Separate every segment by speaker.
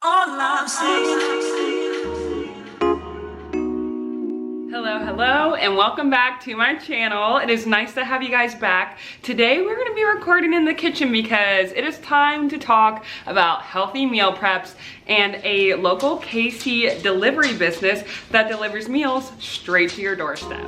Speaker 1: All I'm saying.
Speaker 2: Hello, and welcome back to my channel. It is nice to have you guys back. Today we're gonna be recording in the kitchen because it is time to talk about healthy meal preps and a local KC delivery business that delivers meals straight to your doorstep.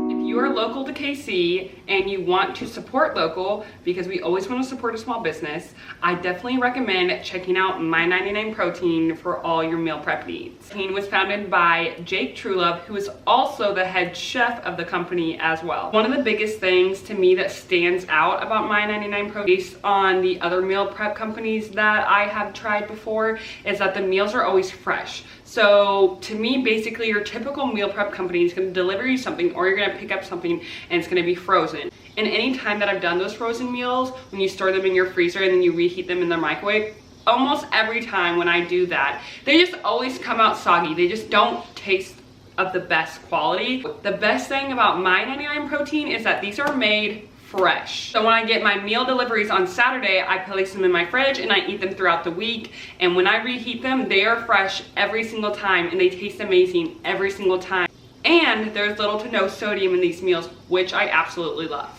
Speaker 2: If you are local to KC and you want to support local, because we always want to support a small business, I definitely recommend checking out MY99PROTEIN for all your meal prep needs. It was founded by Jake Truelove, who is also the head chef of the company as well. One of the biggest things to me that stands out about MY99PROTEIN based on the other meal prep companies that I have tried before is that the meals are always fresh. So to me, basically your typical meal prep company is gonna deliver you something, or you're gonna pick up something and it's gonna be frozen. And any time that I've done those frozen meals, when you store them in your freezer and then you reheat them in the microwave, almost every time when I do that, they just always come out soggy. They just don't taste of the best quality. The best thing about MY99PROTEIN is that these are made fresh. So when I get my meal deliveries on Saturday, I place them in my fridge and I eat them throughout the week. And when I reheat them, they are fresh every single time and they taste amazing every single time. And there's little to no sodium in these meals, which I absolutely love.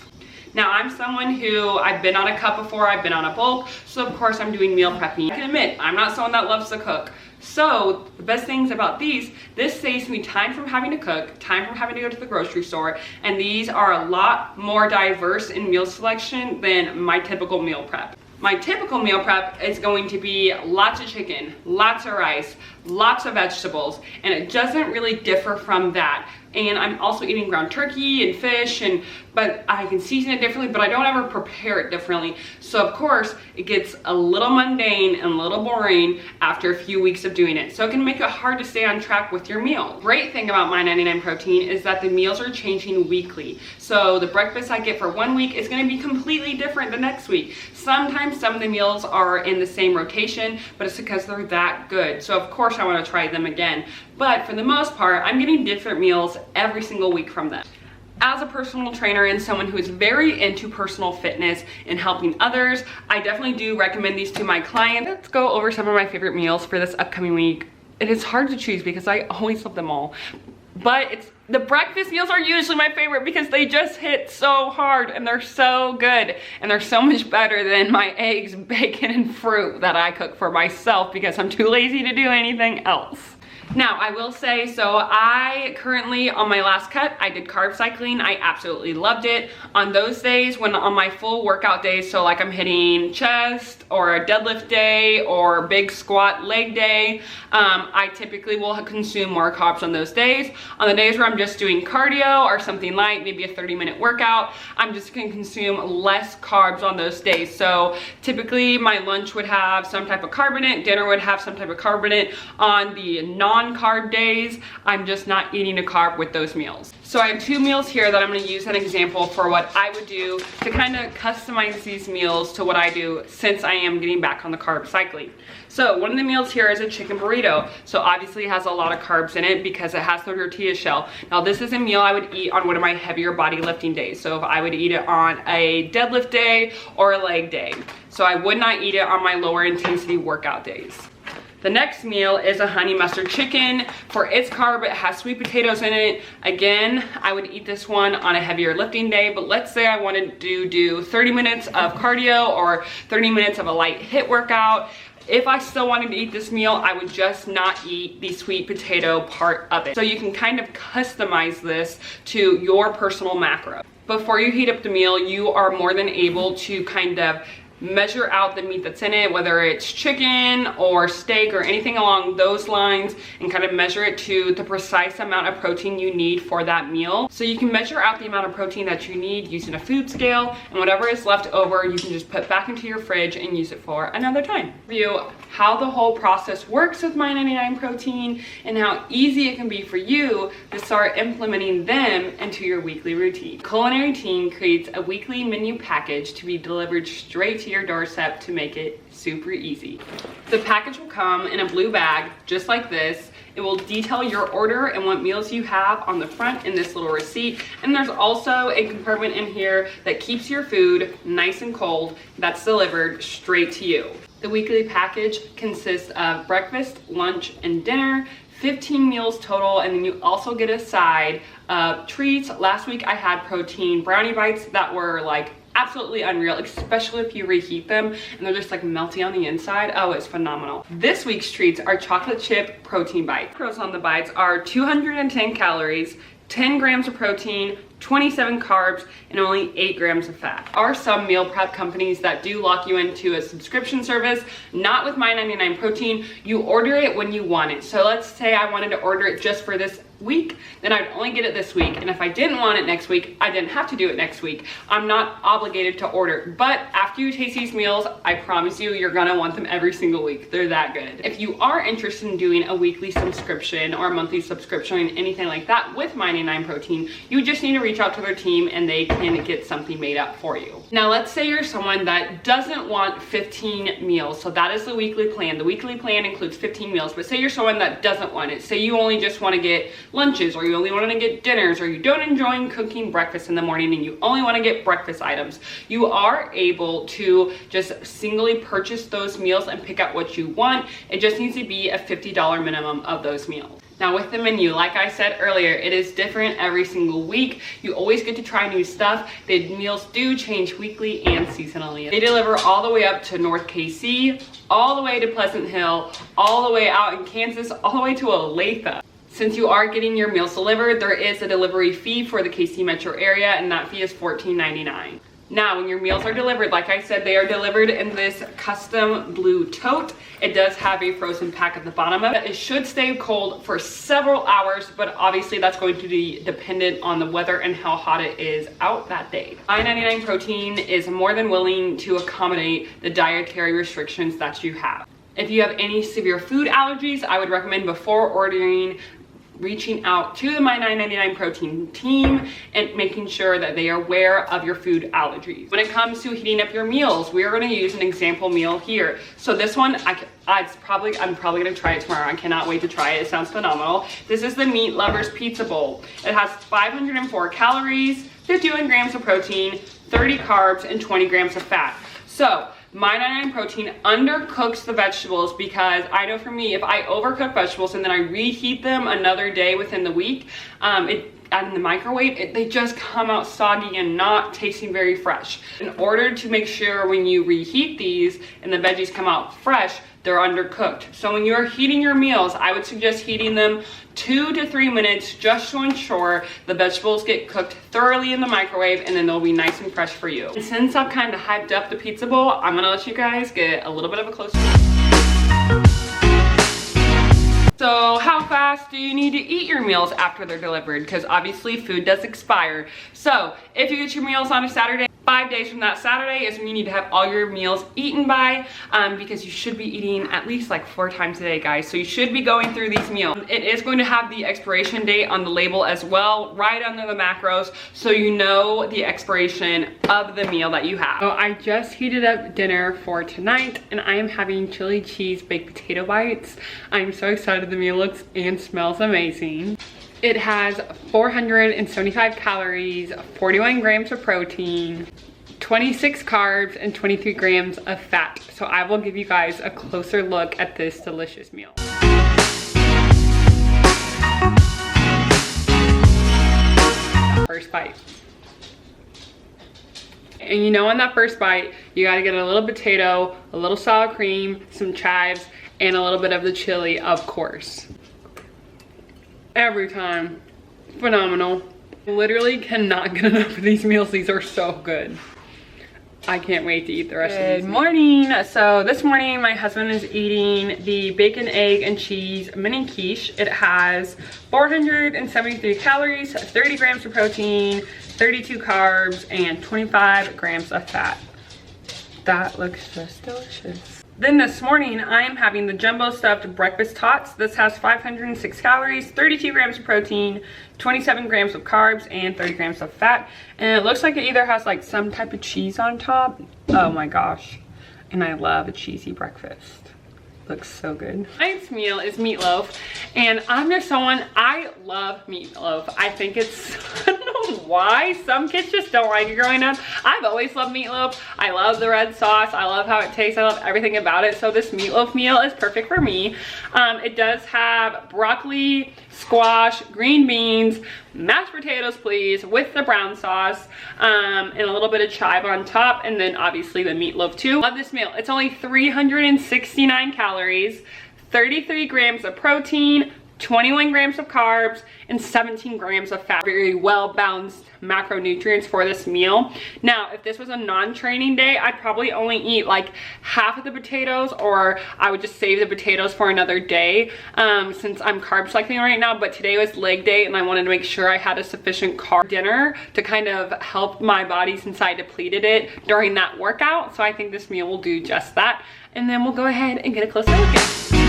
Speaker 2: Now, I'm someone who, I've been on a cup before, I've been on a bulk, so of course I'm doing meal prepping. I can admit, I'm not someone that loves to cook. So the best things about these, this saves me time from having to cook, time from having to go to the grocery store, and these are a lot more diverse in meal selection than my typical meal prep. My typical meal prep is going to be lots of chicken, lots of rice, lots of vegetables, and it doesn't really differ from that. And I'm also eating ground turkey and fish, but I can season it differently, but I don't ever prepare it differently. So of course, it gets a little mundane and a little boring after a few weeks of doing it. So it can make it hard to stay on track with your meal. Great thing about MY99PROTEIN is that the meals are changing weekly. So the breakfast I get for 1 week is gonna be completely different the next week. Sometimes some of the meals are in the same rotation, but it's because they're that good. So of course I wanna try them again. But for the most part, I'm getting different meals every single week from them. As a personal trainer and someone who is very into personal fitness and helping others, I definitely do recommend these to my clients. Let's go over some of my favorite meals for this upcoming week. It is hard to choose because I always love them all. But the breakfast meals are usually my favorite because they just hit so hard and they're so good. And they're so much better than my eggs, bacon, and fruit that I cook for myself because I'm too lazy to do anything else. Now, I will say, so I currently, on my last cut, I did carb cycling. I absolutely loved it. On those days, when on my full workout days, so like I'm hitting chest or a deadlift day or big squat leg day, I typically will consume more carbs on those days. On the days where I'm just doing cardio or something light, maybe a 30-minute workout, I'm just gonna consume less carbs on those days. So typically my lunch would have some type of carb in it, dinner would have some type of carb in it. On the non-carb days, I'm just not eating a carb with those meals. So I have two meals here that I'm gonna use an example for what I would do to kind of customize these meals to what I do since I am getting back on the carb cycling. So one of the meals here is a chicken burrito. So obviously it has a lot of carbs in it because it has the tortilla shell. Now this is a meal I would eat on one of my heavier body lifting days. So if I would eat it on a deadlift day or a leg day. So I would not eat it on my lower intensity workout days. The next meal is a honey mustard chicken. For its carb, it has sweet potatoes in it. Again, I would eat this one on a heavier lifting day, but let's say I wanted to do 30 minutes of cardio or 30 minutes of a light HIIT workout. If I still wanted to eat this meal, I would just not eat the sweet potato part of it. So you can kind of customize this to your personal macro. Before you heat up the meal, you are more than able to kind of measure out the meat that's in it, whether it's chicken or steak or anything along those lines, and kind of measure it to the precise amount of protein you need for that meal. So you can measure out the amount of protein that you need using a food scale, and whatever is left over, you can just put back into your fridge and use it for another time. Review how the whole process works with MY99PROTEIN and how easy it can be for you to start implementing them into your weekly routine. Culinary Team creates a weekly menu package to be delivered straight to your doorstep to make it super easy. The package will come in a blue bag just like this, It will detail your order and what meals you have on the front in this little receipt. And there's also a compartment in here that keeps your food nice and cold that's delivered straight to you. The weekly package consists of breakfast, lunch, and dinner, 15 meals total, and then you also get a side of treats. Last week I had protein brownie bites that were like absolutely unreal, especially if you reheat them and they're just like melty on the inside. Oh, it's phenomenal. This week's treats are chocolate chip protein bites. Macros on the bites are 210 calories, 10 grams of protein, 27 carbs, and only 8 grams of fat. There are some meal prep companies that do lock you into a subscription service. Not with MY99Protein. You order it when you want it. So let's say I wanted to order it just for this week, then I'd only get it this week. And if I didn't want it next week, I didn't have to do it next week. I'm not obligated to order. But after you taste these meals, I promise you, you're gonna want them every single week. They're that good. If you are interested in doing a weekly subscription or a monthly subscription, anything like that with MY99Protein, you just need to reach out to their team and they can get something made up for you. Now, let's say you're someone that doesn't want 15 meals. So that is the weekly plan. The weekly plan includes 15 meals, but say you're someone that doesn't want it. Say you only just wanna get lunches, or you only want to get dinners, or you don't enjoy cooking breakfast in the morning and you only want to get breakfast items. You are able to just singly purchase those meals and pick out what you want. It just needs to be a $50 minimum of those meals. Now with the menu, like I said earlier, it is different every single week. You always get to try new stuff. The meals do change weekly and seasonally. They deliver all the way up to North KC, all the way to Pleasant Hill, all the way out in Kansas, all the way to Olathe. Since you are getting your meals delivered, there is a delivery fee for the KC metro area, and that fee is $14.99. Now, when your meals are delivered, like I said, they are delivered in this custom blue tote. It does have a frozen pack at the bottom of it. It should stay cold for several hours, but obviously that's going to be dependent on the weather and how hot it is out that day. MY99Protein is more than willing to accommodate the dietary restrictions that you have. If you have any severe food allergies, I would recommend before ordering, reaching out to the MY99Protein team and making sure that they are aware of your food allergies. When it comes to heating up your meals, we are going to use an example meal here. So this one, I'm probably going to try it tomorrow. I cannot wait to try it. It sounds phenomenal. This is the Meat Lovers Pizza Bowl. It has 504 calories, 51 grams of protein, 30 carbs, and 20 grams of fat. So MY99Protein undercooks the vegetables, because I know for me, if I overcook vegetables and then I reheat them another day within the week, in the microwave, they just come out soggy and not tasting very fresh. In order to make sure when you reheat these and the veggies come out fresh, they're undercooked. So when you're heating your meals, I would suggest heating them 2 to 3 minutes just to ensure the vegetables get cooked thoroughly in the microwave, and then they'll be nice and fresh for you. And since I've kind of hyped up the pizza bowl, I'm gonna let you guys get a little bit of a closer look. So how fast do you need to eat your meals after they're delivered? Because obviously food does expire. So if you get your meals on a Saturday, 5 days from that Saturday is when you need to have all your meals eaten by, because you should be eating at least like 4 times a day, guys. So you should be going through these meals. It is going to have the expiration date on the label as well, right under the macros, so you know the expiration of the meal that you have. So I just heated up dinner for tonight, and I am having chili cheese baked potato bites. I'm so excited. The meal looks and smells amazing. It has 475 calories, 41 grams of protein, 26 carbs, and 23 grams of fat. So I will give you guys a closer look at this delicious meal. First bite. And you know, on that first bite, you gotta get a little potato, a little sour cream, some chives, and a little bit of the chili, of course. Every time. Phenomenal. Literally cannot get enough of these meals. These are so good. I can't wait to eat the rest of these. Good morning. So this morning my husband is eating the bacon, egg, and cheese mini quiche. It has 473 calories, 30 grams of protein, 32 carbs, and 25 grams of fat. That looks just delicious. Then this morning, I am having the jumbo stuffed breakfast tots. This has 506 calories, 32 grams of protein, 27 grams of carbs, and 30 grams of fat. And it looks like it either has like some type of cheese on top. Oh my gosh. And I love a cheesy breakfast. looks so good. Tonight's meal is meatloaf, and I'm just someone, I love meatloaf. I think it's, I don't know why, some kids just don't like it growing up. I've always loved meatloaf. I love the red sauce. I love how it tastes. I love everything about it. So this meatloaf meal is perfect for me. It does have broccoli, squash, green beans, mashed potatoes please, with the brown sauce, and a little bit of chive on top, and then obviously the meatloaf too. Love this meal. It's only 369 calories, 33 grams of protein, 21 grams of carbs, and 17 grams of fat. Very well balanced macronutrients for this meal. Now, if this was a non-training day, I'd probably only eat like half of the potatoes, or I would just save the potatoes for another day, since I'm carb cycling right now. But today was leg day, and I wanted to make sure I had a sufficient carb dinner to kind of help my body, since I depleted it during that workout. So I think this meal will do just that. And then we'll go ahead and get a closer look at it.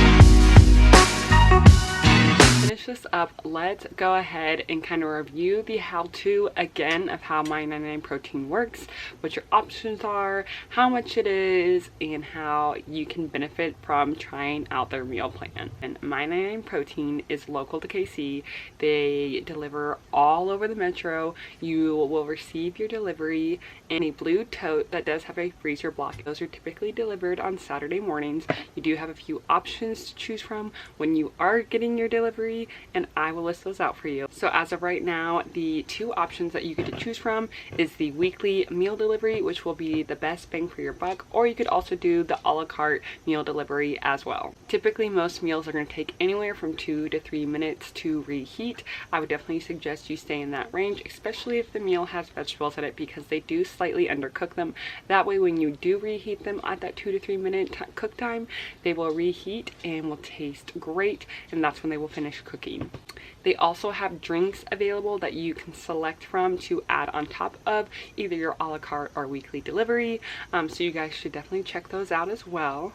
Speaker 2: Finish this up, let's go ahead and kind of review the how-to again of how MY99 protein works, what your options are, how much it is, and how you can benefit from trying out their meal plan. And MY99 protein is local to KC. They deliver all over the metro. You will receive your delivery in a blue tote that does have a freezer block. Those are typically delivered on Saturday mornings. You do have a few options to choose from when you are getting your delivery, and I will list those out for you. So as of right now, the two options that you get to choose from is the weekly meal delivery, which will be the best bang for your buck, or you could also do the a la carte meal delivery as well. Typically most meals are going to take anywhere from 2 to 3 minutes to reheat. I would definitely suggest you stay in that range, especially if the meal has vegetables in it, because they do slightly undercook them. That way when you do reheat them at that 2 to 3 minute cook time, they will reheat and will taste great, and that's when they will finish cooking. They also have drinks available that you can select from to add on top of either your a la carte or weekly delivery, so you guys should definitely check those out as well.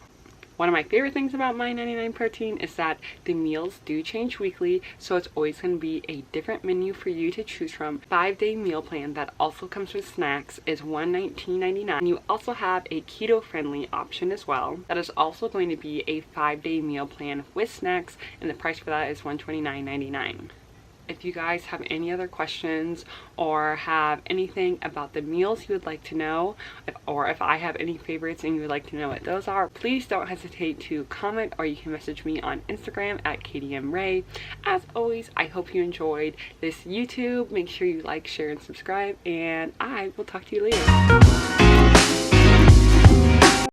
Speaker 2: One of my favorite things about MY99 protein is that the meals do change weekly, so it's always going to be a different menu for you to choose from. 5-day meal plan that also comes with snacks is $119.99. You also have a keto-friendly option as well. That is also going to be a 5-day meal plan with snacks, and the price for that is $129.99. If you guys have any other questions or have anything about the meals you would like to know, or if I have any favorites and you would like to know what those are, please don't hesitate to comment, or you can message me on Instagram at KDMRay. As always, I hope you enjoyed this YouTube. Make sure you like, share, and subscribe, and I will talk to you later.